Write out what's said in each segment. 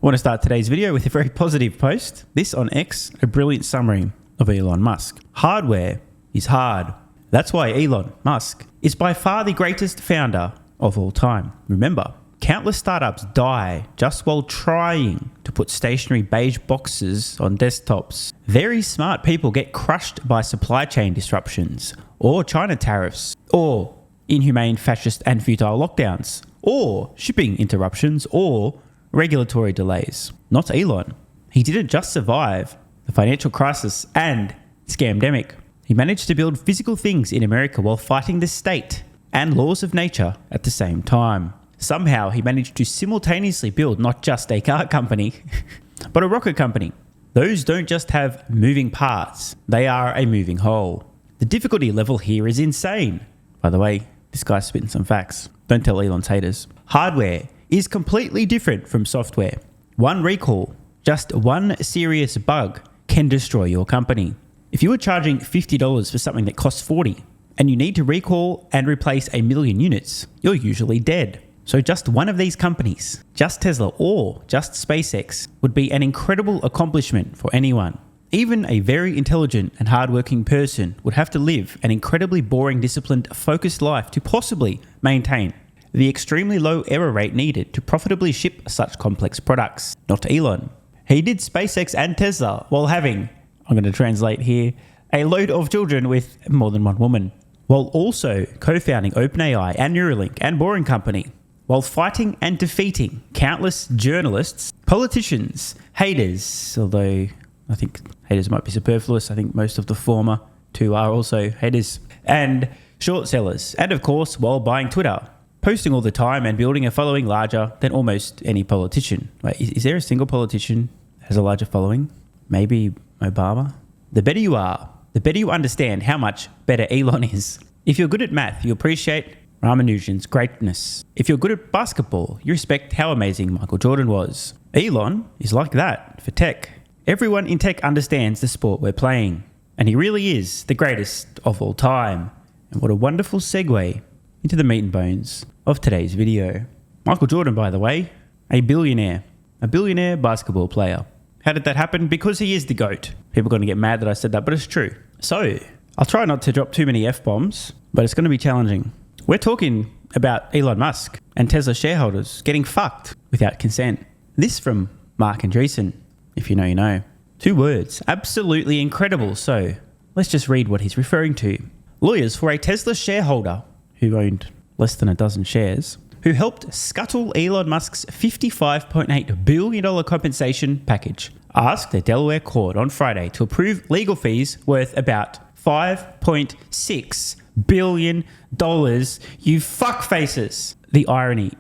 I want to start today's video with a very positive post. This on X, a brilliant summary of Elon Musk. Hardware is hard. That's why Elon Musk is by far the greatest founder of all time. Remember, countless startups die just while trying to put stationary beige boxes on desktops. Very smart people get crushed by supply chain disruptions, or China tariffs, or inhumane, fascist and futile lockdowns, or shipping interruptions, or regulatory delays. Not Elon. He didn't just survive the financial crisis and scamdemic. He managed to build physical things in America while fighting the state and laws of nature at the same time. Somehow he managed to simultaneously build not just a car company, but a rocket company. Those don't just have moving parts, they are a moving whole. The difficulty level here is insane. By the way, this guy's spitting some facts. Don't tell Elon's haters. Hardware is completely different from software. One recall, just one serious bug can destroy your company. If you are charging $50 for something that costs $40 and you need to recall and replace 1 million units, you're usually dead. So just one of these companies, just Tesla or just SpaceX, would be an incredible accomplishment for anyone. Even a very intelligent and hardworking person would have to live an incredibly boring, disciplined, focused life to possibly maintain the extremely low error rate needed to profitably ship such complex products. Not Elon. He did SpaceX and Tesla while having, I'm going to translate here, a load of children with more than one woman, while also co-founding OpenAI and Neuralink and Boring Company, while fighting and defeating countless journalists, politicians, haters, although I think haters might be superfluous. I think most of the former two are also haters, and short sellers, and of course, while buying Twitter, posting all the time and building a following larger than almost any politician. Wait, is there a single politician that has a larger following? Maybe Obama? The better you are, the better you understand how much better Elon is. If you're good at math, you appreciate Ramanujan's greatness. If you're good at basketball, you respect how amazing Michael Jordan was. Elon is like that for tech. Everyone in tech understands the sport we're playing, and he really is the greatest of all time. And what a wonderful segue into the meat and bones of today's video. Michael Jordan, by the way, a billionaire basketball player. How did that happen? Because he is the GOAT. People are going to get mad that I said that, but it's true. So, I'll try not to drop too many F-bombs, but it's going to be challenging. We're talking about Elon Musk and Tesla shareholders getting fucked without consent. This from Mark Andreessen. If you know, you know. 2 words. Absolutely incredible. So, let's just read what he's referring to. Lawyers for a Tesla shareholder who owned less than a dozen shares, who helped scuttle Elon Musk's $55.8 billion compensation package, asked a Delaware court on Friday to approve legal fees worth about $5.6 billion. You fuckfaces. The irony.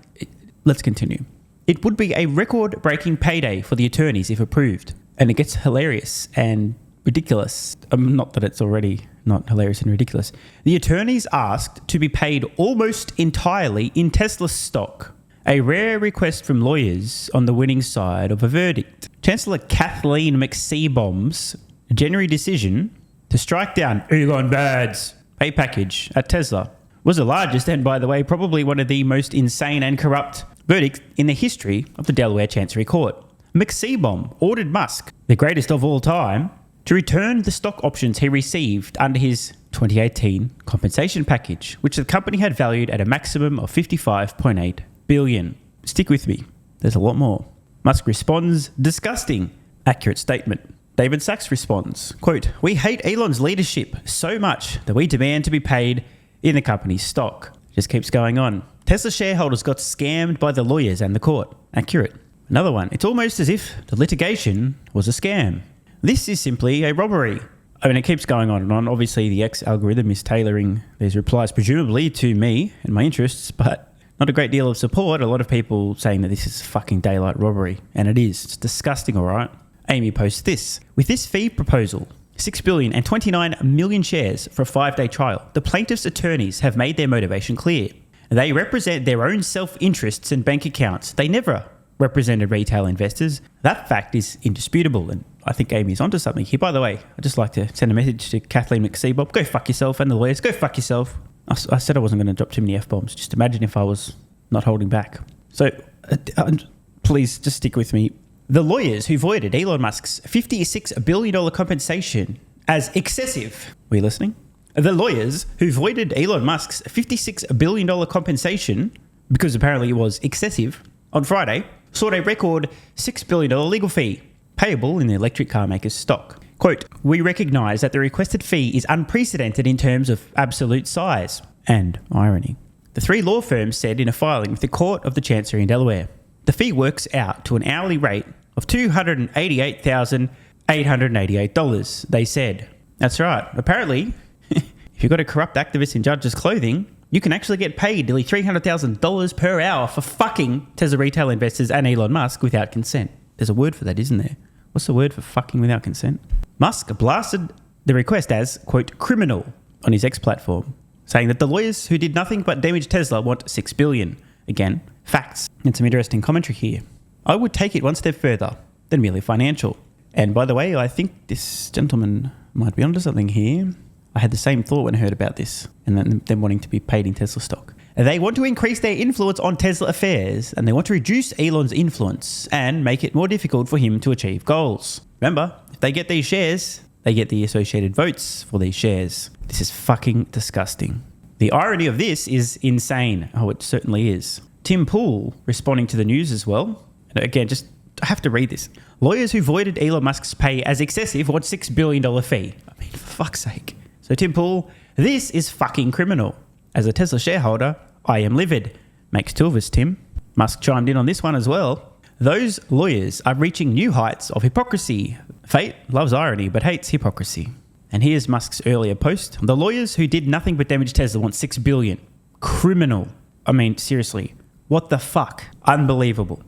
Let's continue. It would be a record-breaking payday for the attorneys if approved. And it gets hilarious and ridiculous. Not that it's already not hilarious and ridiculous. The attorneys asked to be paid almost entirely in Tesla stock. A rare request from lawyers on the winning side of a verdict. Chancellor Kathleen McSeebomb's January decision to strike down Elon Bird's pay package at Tesla was the largest and, by the way, probably one of the most insane and corrupt verdicts in the history of the Delaware Chancery Court. McSeebomb ordered Musk, the greatest of all time, to return the stock options he received under his 2018 compensation package, which the company had valued at a maximum of $55.8 billion. Stick with me, there's a lot more. Musk responds, disgusting. Accurate statement. David Sachs responds, quote, we hate Elon's leadership so much that we demand to be paid in the company's stock. Just keeps going on. Tesla shareholders got scammed by the lawyers and the court. Accurate. Another one. It's almost as if the litigation was a scam. This is simply a robbery. I mean, it keeps going on and on. Obviously, the X algorithm is tailoring these replies presumably to me and my interests, but not a great deal of support. A lot of people saying that this is fucking daylight robbery. And it is. It's disgusting, all right? Amy posts this. With this fee proposal, 6 billion and 29 million shares for a 5-day trial, the plaintiff's attorneys have made their motivation clear. They represent their own self-interests and bank accounts. They never represented retail investors. That fact is indisputable, and I think Amy's onto something here. By the way, I'd just like to send a message to Kathleen McSeebob. Go fuck yourself, and the lawyers, go fuck yourself. I said I wasn't going to drop too many F-bombs. Just imagine if I was not holding back. So please just stick with me. The lawyers who voided Elon Musk's $56 billion compensation as excessive. Were you listening? The lawyers who voided Elon Musk's $56 billion compensation, because apparently it was excessive, on Friday, sought a record $6 billion legal fee, payable in the electric car maker's stock. Quote, "We recognise that the requested fee is unprecedented in terms of absolute size and irony," the three law firms said in a filing with the Court of the Chancery in Delaware. The fee works out to an hourly rate of $288,888, they said. That's right. Apparently, if you've got a corrupt activist in judge's clothing, you can actually get paid nearly $300,000 per hour for fucking Tesla retail investors and Elon Musk without consent. There's a word for that, isn't there? What's the word for fucking without consent? Musk blasted the request as, quote, criminal on his X platform, saying that the lawyers who did nothing but damage Tesla want $6 billion. Again, facts. And some interesting commentary here. I would take it one step further than merely financial. And by the way, I think this gentleman might be onto something here. I had the same thought when I heard about this, and then them wanting to be paid in Tesla stock. They want to increase their influence on Tesla affairs, and they want to reduce Elon's influence and make it more difficult for him to achieve goals. Remember, if they get these shares, they get the associated votes for these shares. This is fucking disgusting. The irony of this is insane. Oh, it certainly is. Tim Pool responding to the news as well. And again, I have to read this. Lawyers who voided Elon Musk's pay as excessive want $6 billion fee. I mean, for fuck's sake. So Tim Pool, this is fucking criminal. As a Tesla shareholder, I am livid. Makes two of us, Tim. Musk chimed in on this one as well. Those lawyers are reaching new heights of hypocrisy. Fate loves irony, but hates hypocrisy. And here's Musk's earlier post. The lawyers who did nothing but damage Tesla want $6 billion. Criminal. I mean, seriously. What the fuck? Unbelievable.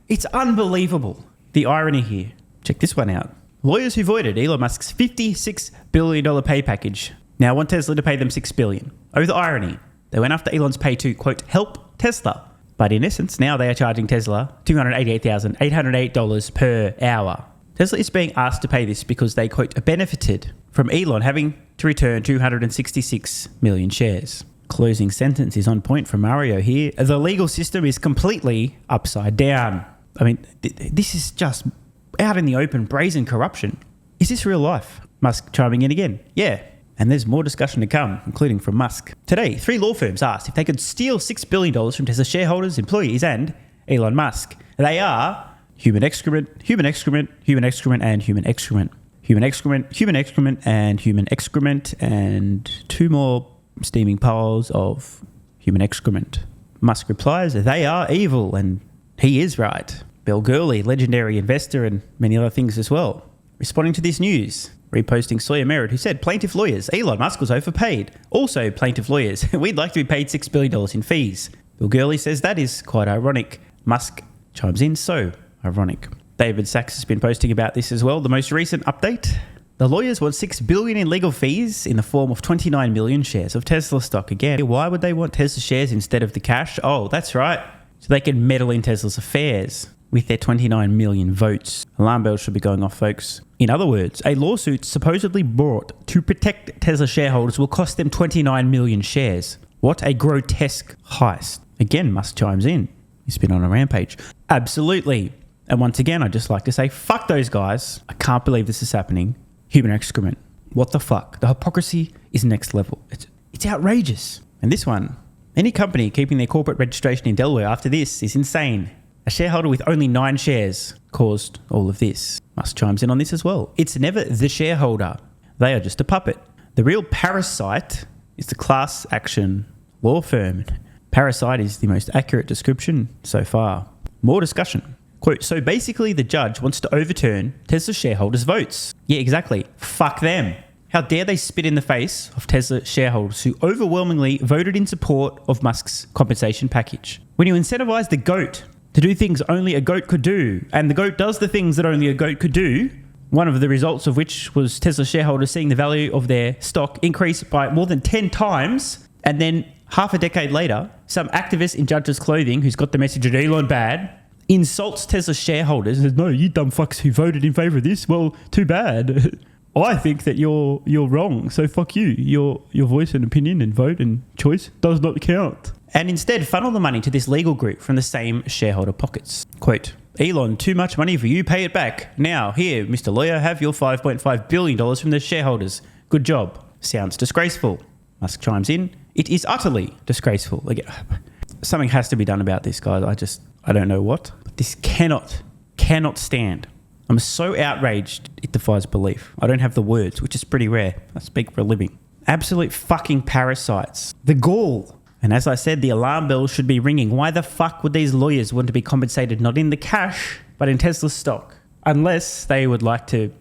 It's unbelievable. The irony here. Check this one out. Lawyers who voided Elon Musk's $56 billion pay package now want Tesla to pay them $6 billion. Oh, the irony. They went after Elon's pay to, quote, help Tesla. But in essence, now they are charging Tesla $288,808 per hour. Tesla is being asked to pay this because they, quote, benefited from Elon having to return 266 million shares. Closing sentence is on point from Mario here. The legal system is completely upside down. I mean, this is just out in the open, brazen corruption. Is this real life? Musk chiming in again. Yeah. And there's more discussion to come, including from Musk. Today, three law firms asked if they could steal $6 billion from Tesla shareholders, employees, and Elon Musk. They are human excrement, human excrement, human excrement, and human excrement. Human excrement, human excrement, and human excrement, and two more steaming piles of human excrement. Musk replies, they are evil, and he is right. Bill Gurley, legendary investor, and many other things as well. Responding to this news, reposting Sawyer Merritt, who said, plaintiff lawyers, Elon Musk was overpaid. Also, plaintiff lawyers, we'd like to be paid $6 billion in fees. Bill Gurley says that is quite ironic. Musk chimes in, so ironic. David Sachs has been posting about this as well. The most recent update, the lawyers want $6 billion in legal fees in the form of 29 million shares of Tesla stock. Again, why would they want Tesla shares instead of the cash? Oh, that's right. So they can meddle in Tesla's affairs with their 29 million votes. Alarm bells should be going off, folks. In other words, a lawsuit supposedly brought to protect Tesla shareholders will cost them 29 million shares. What a grotesque heist. Again, Musk chimes in. He's been on a rampage. Absolutely. And once again, I'd just like to say, fuck those guys. I can't believe this is happening. Human excrement. What the fuck? The hypocrisy is next level. It's outrageous. And this one, any company keeping their corporate registration in Delaware after this is insane. A shareholder with only 9 shares caused all of this. Musk chimes in on this as well. It's never the shareholder. They are just a puppet. The real parasite is the class action law firm. Parasite is the most accurate description so far. More discussion. Quote, so basically the judge wants to overturn Tesla shareholders' votes. Yeah, exactly. Fuck them. How dare they spit in the face of Tesla shareholders who overwhelmingly voted in support of Musk's compensation package. When you incentivize the GOAT to do things only a goat could do, and the goat does the things that only a goat could do, one of the results of which was Tesla shareholders seeing the value of their stock increase by more than 10 times, and then half a decade later, some activist in judge's clothing who's got the message of Elon bad, insults Tesla shareholders and says, no, you dumb fucks who voted in favour of this, well, too bad. I think that you're wrong, so fuck you. Your voice and opinion and vote and choice does not count. And instead funnel the money to this legal group from the same shareholder pockets. Quote, Elon, too much money for you, pay it back. Now, here, Mr. Lawyer, have your $5.5 billion from the shareholders. Good job. Sounds disgraceful. Musk chimes in. It is utterly disgraceful. Like, something has to be done about this, guys. I don't know what. But this cannot stand. I'm so outraged, it defies belief. I don't have the words, which is pretty rare. I speak for a living. Absolute fucking parasites. The gall. And as I said, the alarm bells should be ringing. Why the fuck would these lawyers want to be compensated not in the cash, but in Tesla stock? Unless they would like to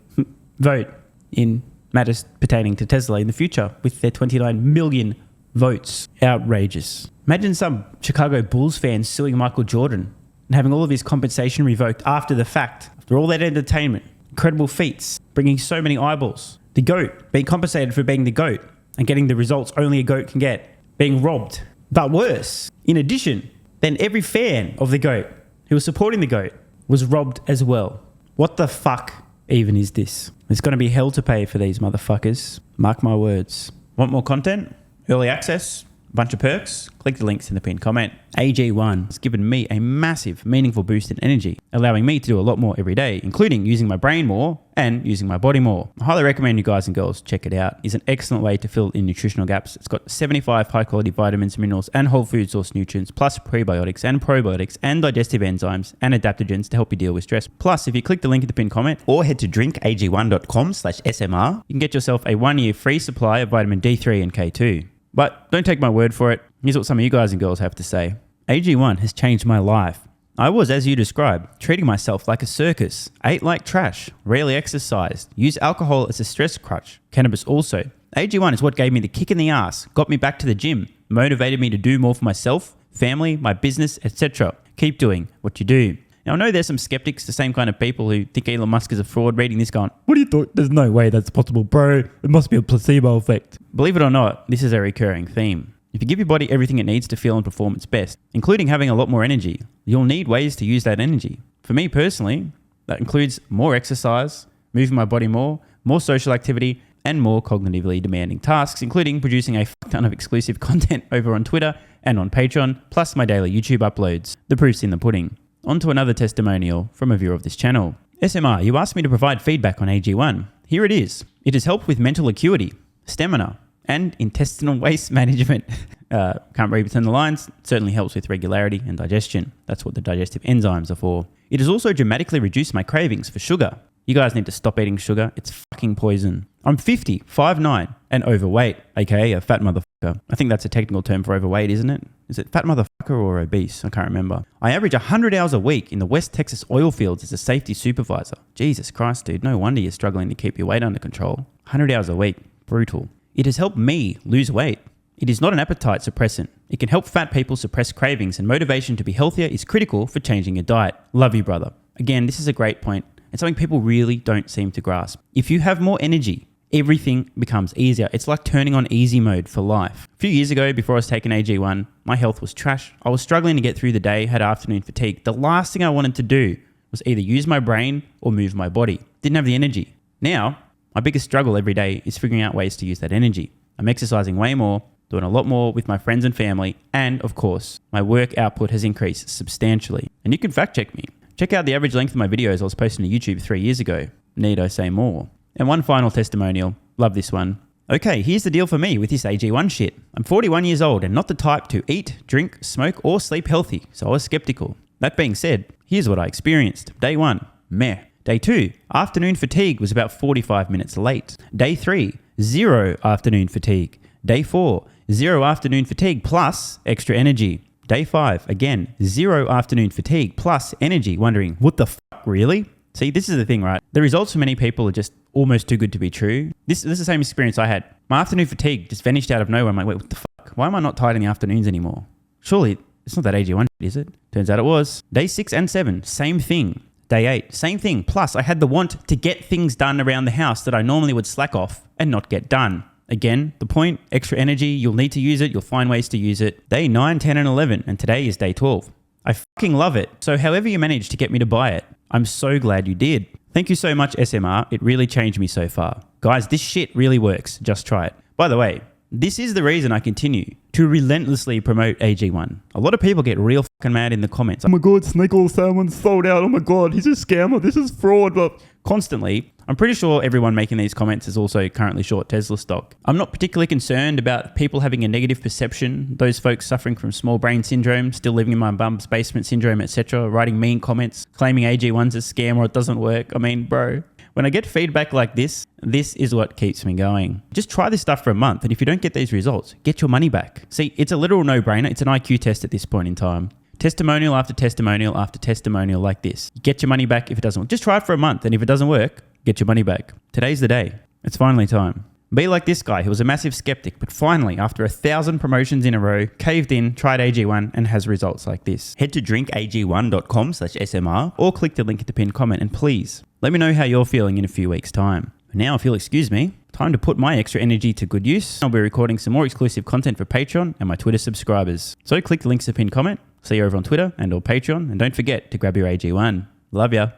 vote in matters pertaining to Tesla in the future with their 29 million votes. Outrageous. Imagine some Chicago Bulls fan suing Michael Jordan and having all of his compensation revoked after the fact, after all that entertainment, incredible feats, bringing so many eyeballs. The GOAT being compensated for being the GOAT and getting the results only a GOAT can get, being robbed. But worse, in addition, then every fan of the GOAT who was supporting the GOAT was robbed as well. What the fuck even is this? There's going to be hell to pay for these motherfuckers. Mark my words. Want more content? Early access? Bunch of perks, click the links in the pinned comment. AG1 has given me a massive, meaningful boost in energy, allowing me to do a lot more every day, including using my brain more and using my body more. I highly recommend you guys and girls check it out. It's an excellent way to fill in nutritional gaps. It's got 75 high-quality vitamins, minerals, and whole food source nutrients, plus prebiotics and probiotics and digestive enzymes and adaptogens to help you deal with stress. Plus, if you click the link in the pinned comment or head to drinkag1.com/SMR, you can get yourself a 1-year free supply of vitamin D3 and K2. But don't take my word for it. Here's what some of you guys and girls have to say. AG1 has changed my life. I was, as you described, treating myself like a circus, ate like trash, rarely exercised, used alcohol as a stress crutch, cannabis also. AG1 is what gave me the kick in the ass, got me back to the gym, motivated me to do more for myself, family, my business, etc. Keep doing what you do. Now, I know there's some skeptics, the same kind of people who think Elon Musk is a fraud, reading this going, what do you thought? There's no way that's possible, bro. It must be a placebo effect. Believe it or not, this is a recurring theme. If you give your body everything it needs to feel and perform its best, including having a lot more energy, you'll need ways to use that energy. For me personally, that includes more exercise, moving my body more social activity, and more cognitively demanding tasks, including producing a fuck ton of exclusive content over on Twitter and on Patreon, plus my daily YouTube uploads. The proof's in the pudding. On to another testimonial from a viewer of this channel. SMR, you asked me to provide feedback on AG1. Here it is. It has helped with mental acuity, stamina, and intestinal waste management. Can't read between the lines. It certainly helps with regularity and digestion. That's what the digestive enzymes are for. It has also dramatically reduced my cravings for sugar. You guys need to stop eating sugar. It's fucking poison. I'm 50, 5'9", and overweight, aka a fat motherfucker. I think that's a technical term for overweight, isn't it? Is it fat motherfucker or obese? I can't remember. I average 100 hours a week in the West Texas oil fields as a safety supervisor. Jesus Christ, dude. No wonder you're struggling to keep your weight under control. 100 hours a week. Brutal. It has helped me lose weight. It is not an appetite suppressant. It can help fat people suppress cravings, and motivation to be healthier is critical for changing your diet. Love you, brother. Again, this is a great point. It's something people really don't seem to grasp. If you have more energy, everything becomes easier. It's like turning on easy mode for life. A few years ago, before I was taking AG1, my health was trash. I was struggling to get through the day, had afternoon fatigue. The last thing I wanted to do was either use my brain or move my body. Didn't have the energy. Now, my biggest struggle every day is figuring out ways to use that energy. I'm exercising way more, doing a lot more with my friends and family, and of course, my work output has increased substantially. And you can fact check me. Check out the average length of my videos I was posting to YouTube 3 years ago. Need I say more? And one final testimonial. Love this one. Okay, here's the deal for me with this AG1 shit. I'm 41 years old and not the type to eat, drink, smoke, or sleep healthy, so I was skeptical. That being said, here's what I experienced. Day 1, meh. Day 2, afternoon fatigue was about 45 minutes late. Day 3, 0 afternoon fatigue. Day 4, 0 afternoon fatigue plus extra energy. Day 5, again, 0 afternoon fatigue plus energy, wondering, what the fuck, really? See, this is the thing, right? The results for many people are just almost too good to be true. This is the same experience I had. My afternoon fatigue just vanished out of nowhere. I'm like, wait, what the fuck? Why am I not tired in the afternoons anymore? Surely, it's not that AG1, is it? Turns out it was. Day 6 and 7, same thing. Day 8, same thing. Plus, I had the want to get things done around the house that I normally would slack off and not get done. Again, the point, extra energy, you'll need to use it, you'll find ways to use it. Day 9, 10, and 11, and today is day 12. I fucking love it. So however you managed to get me to buy it, I'm so glad you did. Thank you so much, SMR. It really changed me so far. Guys, this shit really works. Just try it. By the way, this is the reason I continue to relentlessly promote AG1. A lot of people get real fucking mad in the comments. Oh my god, snake oil salmon sold out. Oh my god, he's a scammer. This is fraud. But constantly, I'm pretty sure everyone making these comments is also currently short Tesla stock. I'm not particularly concerned about people having a negative perception, those folks suffering from small brain syndrome, still living in my bum's basement syndrome, etc., writing mean comments, claiming AG1's a scam or it doesn't work. I mean, bro, when I get feedback like this is what keeps me going. Just try this stuff for a month, and if you don't get these results, get your money back. See, it's a literal no-brainer. It's an IQ test at this point in time. Testimonial after testimonial after testimonial like this. You get your money back if it doesn't work. Just try it for a month, and if it doesn't work, get your money back. Today's the day. It's finally time. Be like this guy who was a massive skeptic, but finally, after 1,000 promotions in a row, caved in, tried AG1, and has results like this. Head to drinkag1.com/SMR or click the link at the pinned comment, and please, let me know how you're feeling in a few weeks' time. Now, if you'll excuse me, time to put my extra energy to good use. I'll be recording some more exclusive content for Patreon and my Twitter subscribers. So click the links in the pinned comment. See you over on Twitter and or Patreon, and don't forget to grab your AG1. Love ya.